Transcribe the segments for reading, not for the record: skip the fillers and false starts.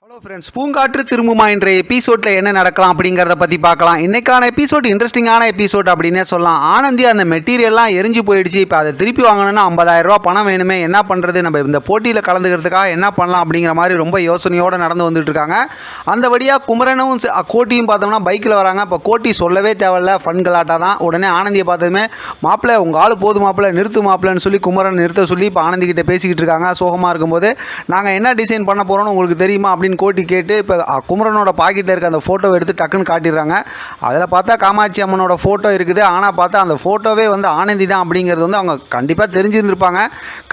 Hello friends, பூங்காற்று திரும்புமா என்ற எபிசோடில் என்ன நடக்கலாம் அப்படிங்கிறத பற்றி பார்க்கலாம். இன்றைக்கான எபிசோட் இன்ட்ரெஸ்டிங்கான எபிசோட் அப்படின்னே சொல்லலாம். ஆனந்தி அந்த மெட்டீரியல்லாம் எரிஞ்சு போயிடுச்சு. இப்போ அதை திருப்பி வாங்கணும்னா 50,000 ரூபா பணம் வேணுமே, என்ன பண்ணுறது, நம்ம இந்த போட்டியில் கலந்துக்கிறதுக்காக என்ன பண்ணலாம் அப்படிங்கிற மாதிரி ரொம்ப யோசனையோடு நடந்து வந்துட்டு இருக்காங்க. அந்த வழியாக குமரனும் கோட்டியும் பார்த்தோம்னா பைக்கில் வராங்க. இப்போ கோட்டி சொல்லவே தேவையில்ல, ஃபன் கலாட்டா தான். உடனே ஆனந்தியை பார்த்ததுமே, மாப்பிள்ளை உங்கள் ஆள் போது மாப்பிள்ளை, நிறுத்து மாப்பிள்ளைன்னு சொல்லி குமரன் நிறுத்த சொல்லி இப்போ ஆனந்தி கிட்டே பேசிக்கிட்டு இருக்காங்க. சோகமாக இருக்கும்போது நாங்கள் என்ன டிசைன் பண்ண போகிறோன்னு உங்களுக்கு தெரியுமா அப்படின்னு கோட்டி கேட்டு இப்போ குமரனோட பாக்கெட்டில் இருக்க அந்த ஃபோட்டோவை எடுத்து டக்குன்னு காட்டிடுறாங்க. அதில் பார்த்தா காமாட்சி அம்மனோட ஃபோட்டோ இருக்குது. ஆனால் பார்த்தா அந்த ஃபோட்டோவே வந்து ஆனந்தி தான் அப்படிங்கிறது வந்து அவங்க கண்டிப்பாக தெரிஞ்சிருந்துருப்பாங்க.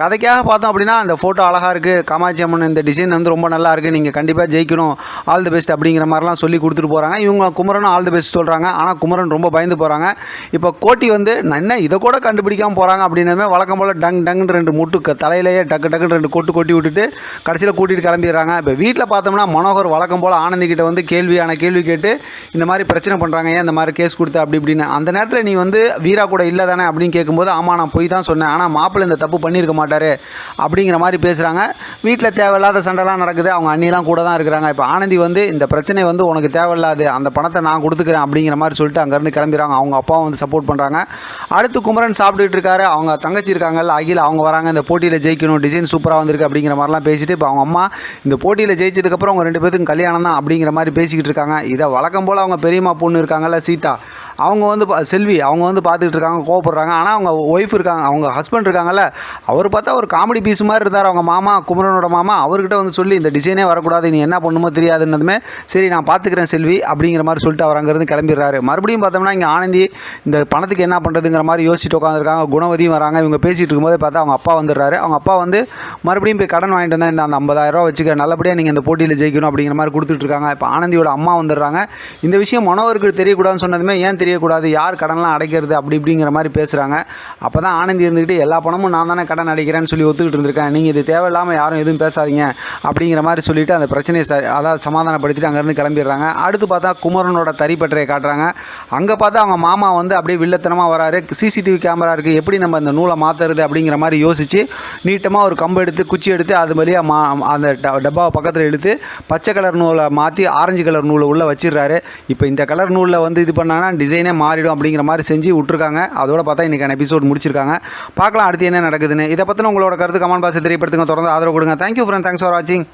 கதைக்காக பார்த்தோம் அப்படின்னா அந்த ஃபோட்டோ அழகாக இருக்குது, காமாட்சி அம்மன் இந்த டிசைன் வந்து ரொம்ப நல்லா இருக்குது, நீங்கள் கண்டிப்பாக ஜெயிக்கணும், ஆல் தி பெஸ்ட் அப்படிங்கிற மாதிரிலாம் சொல்லி கொடுத்துட்டு போகிறாங்க. இவங்க குமரனும் ஆல் தி பெஸ்ட் சொல்கிறாங்க. ஆனால் குமரன் ரொம்ப பயந்து போகிறாங்க. இப்போ கோட்டி வந்து என்ன இதை கூட கண்டுபிடிக்காமல் போகிறாங்க அப்படின்னமே வழக்கம் போல் டங் டங்குன்னு 2 முட்டு தலையிலேயே டக்கு டக்குன்னு 2 கொட்டி விட்டுட்டு கடைசியில் கூட்டிகிட்டு கிளம்பிடுறாங்க. இப்போ வீட்டில் பார்த்தோம்னா மனோகர் வழக்கம் போல் ஆனந்தி கிட்ட வந்து கேள்வி கேட்டு இந்த மாதிரி பிரச்சனை பண்ணுறாங்க, ஏன் இந்த மாதிரி கேஸ் கொடுத்து அப்படி இப்படின்னு. அந்த நேரத்தில் நீ வந்து வீரா கூட இல்லை தானே அப்படின்னு கேட்கும்போது, ஆமாம் நான் போய் தான் சொன்னேன், ஆனால் மாப்பிள்ளை இந்த தப்பு பண்ணியிருக்க மாட்டார் அப்படிங்கிற மாதிரி பேசுகிறாங்க. வீட்டில் தேவையில்லாத சண்டைலாம் நடக்குது. அவங்க அண்ணிலாம் கூட தான் இருக்கிறாங்க. இப்போ ஆனந்தி வந்து இந்த பிரச்சனை வந்து உனக்கு தேவையில்லாது, அந்த பணத்தை நான் கொடுத்துக்கிறேன் அப்படிங்கிற மாதிரி சொல்லிட்டு அங்கேருந்து கிளம்பிடுறாங்க. அவங்க அப்பாவும் வந்து சப்போர்ட் பண்ணுறாங்க. அடுத்து குமரன் சாப்பிட்டுட்டு இருக்காரு. அவங்க தங்கச்சி இருக்காங்கல்ல அகில, அவங்க வராங்க. இந்த போட்டியில் ஜெயிக்கணும், டிசைன் சூப்பராக வந்திருக்கு அப்படிங்கிற மாதிரிலாம் பேசிட்டு இப்போ அவங்க அம்மா இந்த போட்டியில் ஜெயிச்சதுக்கப்புறம் அவங்க 2 பேருக்கும் கல்யாணம் தான் அப்படிங்கிற மாதிரி பேசிக்கிட்டு இருக்காங்க. இதை வழக்கம் போல் அவங்க பெரியம்மா பொண்ணு இருக்காங்கல்ல சீதா, அவங்க வந்து செல்வி, அவங்க வந்து பார்த்துக்கிட்டு இருக்காங்க, கோவப்படுறாங்க. ஆனால் அவங்க ஒய்ஃப் இருக்காங்க, அவங்க ஹஸ்பண்ட் இருக்காங்கல்ல, அவர் பார்த்தா ஒரு காமெடி பீஸ் மாதிரி இருந்தார். அவங்க மாமா, குமரனோட மாமா, அவர்கிட்ட வந்து சொல்லி இந்த டிசைனே வரக்கூடாது, நீ என்ன பண்ணுமோ தெரியாதுன்னதுமே சரி நான் பார்த்துக்கிறேன் செல்வி அப்படிங்கிற மாதிரி சொல்லிட்டு அவர் அங்கேருந்து கிளம்பிடுறாரு. மறுபடியும் பார்த்தோம்னா இங்கே ஆனந்தி இந்த பணத்துக்கு என்ன பண்ணுறதுங்கிற மாதிரி யோசிச்சுட்டு உட்காந்துருக்காங்க. குணவதியும் வராங்க. இவங்க பேசிகிட்டு இருக்கும்போது பார்த்தா அவங்க அப்பா வந்துடுறாரு. அவங்க அப்பா வந்து மறுபடியும் போய் கடன் வாங்கிட்டு வந்தால் இந்த அந்த 50,000 ரூபா வச்சுக்க, நல்லபடியாக நீங்கள் இந்த போட்டியில் ஜெயிக்கணும் அப்படிங்கிற மாதிரி கொடுத்துட்ருக்காங்க. இப்போ ஆனந்தியோட அம்மா வந்துடுறாங்க. இந்த விஷயம் மனோகருக்கு தெரியக்கூடாதுன்னு சொன்னதுமே, ஏன் தெரியக்கூடாது, யார் கடன்லாம் அடைக்கிறது அப்படி இப்படிங்கிற மாதிரி பேசுகிறாங்க. அப்போ தான் ஆனந்தி இருந்துக்கிட்டு எல்லா பணமும் நான் தானே கடன் அடைக்கிறேன்னு சொல்லி ஒத்துக்கிட்டு இருந்திருக்கேன், நீங்கள் இது தேவையில்லாமல் யாரும் எதுவும் பேசாதீங்க அப்படிங்கிற மாதிரி சொல்லிவிட்டு அந்த பிரச்சனையை அதாவது சமாதானப்படுத்திட்டு அங்கேருந்து கிளம்பிடுறாங்க. அடுத்து பார்த்தா குமரனோட தறிப்பற்றையை காட்டுறாங்க. அங்கே பார்த்தா அவங்க மாமா வந்து அப்படியே வில்லத்தனமாக வராரு. சிசிடிவி கேமரா இருக்குது, எப்படி நம்ம இந்த நூலை மாற்றுறது அப்படிங்கிற மாதிரி யோசித்து நீட்டமாக ஒரு கம்பு எடுத்து குச்சி எடுத்து அது வழியாக அந்த டப்பாவை பக்கத்தில் எடுத்து பச்சை கலர் நூலை மாற்றி ஆரஞ்சு கலர் நூலை உள்ளே வச்சிடுறாரு. இப்போ இந்த கலர் நூலில் வந்து இது பண்ணாங்கன்னா டிசைனே மாறிடும் அப்படிங்கிற மாதிரி செஞ்சு விட்டுருக்காங்க. அதோட பார்த்தா இன்றைக்கான எபிசோட் முடிச்சிருக்காங்க. பார்க்கலாம் அடுத்து என்ன நடக்குதுன்னு. இதை பற்றின உங்களோட கருத்து கமெண்ட் பாக்ஸில் தெரியப்படுத்துங்க. தொடர்ந்து ஆதரவு கொடுங்க. தேங்க்யூ ஃப்ரெண்ட், தேங்க்ஸ் ஃபார் வாட்சிங்.